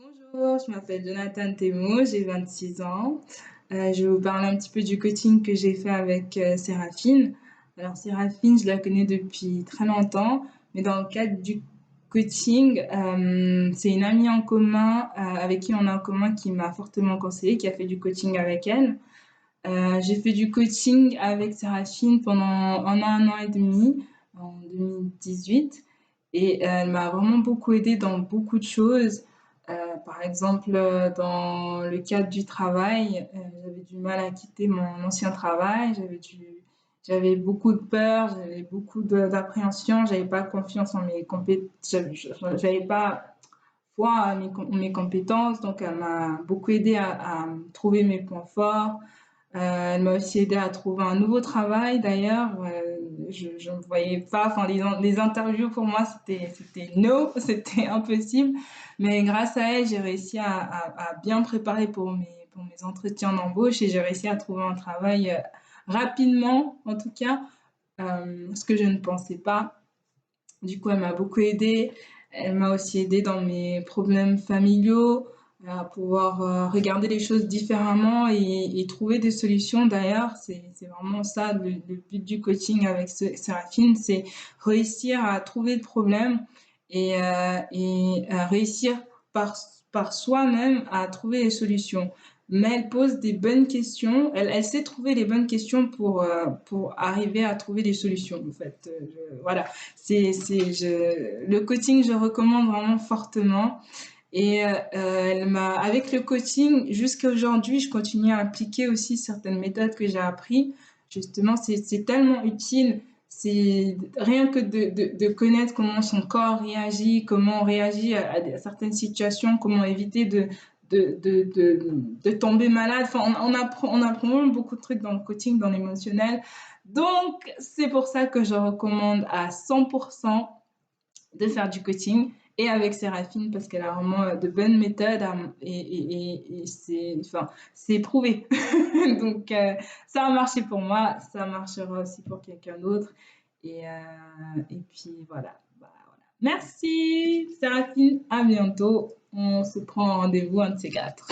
Bonjour, je m'appelle Jonathan Temo, j'ai 26 ans. Je vais vous parler un petit peu du coaching que j'ai fait avec Séraphine. Alors Séraphine, je la connais depuis très longtemps, mais dans le cadre du coaching, c'est une amie en commun avec qui on a en commun qui m'a fortement conseillé, qui a fait du coaching avec elle. J'ai fait du coaching avec Séraphine pendant un an et demi, en 2018, et elle m'a vraiment beaucoup aidée dans beaucoup de choses. Par exemple, dans le cadre du travail, j'avais du mal à quitter mon ancien travail, j'avais beaucoup de peur, j'avais beaucoup d'appréhension, j'avais pas confiance en mes compétences, j'avais pas foi à mes compétences, donc elle m'a beaucoup aidé à trouver mes points forts. Elle m'a aussi aidé à trouver un nouveau travail d'ailleurs. Je ne me voyais pas, enfin les interviews pour moi c'était no, c'était impossible. Mais grâce à elle, j'ai réussi à bien préparer pour mes entretiens d'embauche et j'ai réussi à trouver un travail rapidement en tout cas, ce que je ne pensais pas. Du coup, elle m'a beaucoup aidée. Elle m'a aussi aidée dans mes problèmes familiaux, à pouvoir regarder les choses différemment et trouver des solutions. D'ailleurs, c'est vraiment ça le but du coaching avec Séraphine, c'est réussir à trouver le problème et réussir par, par soi-même à trouver les solutions. Mais elle pose des bonnes questions. Elle sait trouver les bonnes questions pour arriver à trouver des solutions, en fait. Voilà. Le coaching, je recommande vraiment fortement. Et avec le coaching, jusqu'à aujourd'hui, je continue à appliquer aussi certaines méthodes que j'ai apprises. Justement, c'est tellement utile. C'est rien que de connaître comment son corps réagit, comment on réagit à certaines situations, comment éviter de tomber malade. Enfin, on apprend vraiment beaucoup de trucs dans le coaching, dans l'émotionnel. Donc, c'est pour ça que je recommande à 100% de faire du coaching et avec Séraphine parce qu'elle a vraiment de bonnes méthodes et c'est prouvé. Donc, ça a marché pour moi, ça marchera aussi pour quelqu'un d'autre. Et puis voilà. Bah, voilà. Merci Séraphine, à bientôt. On se prend rendez-vous un de ces quatre.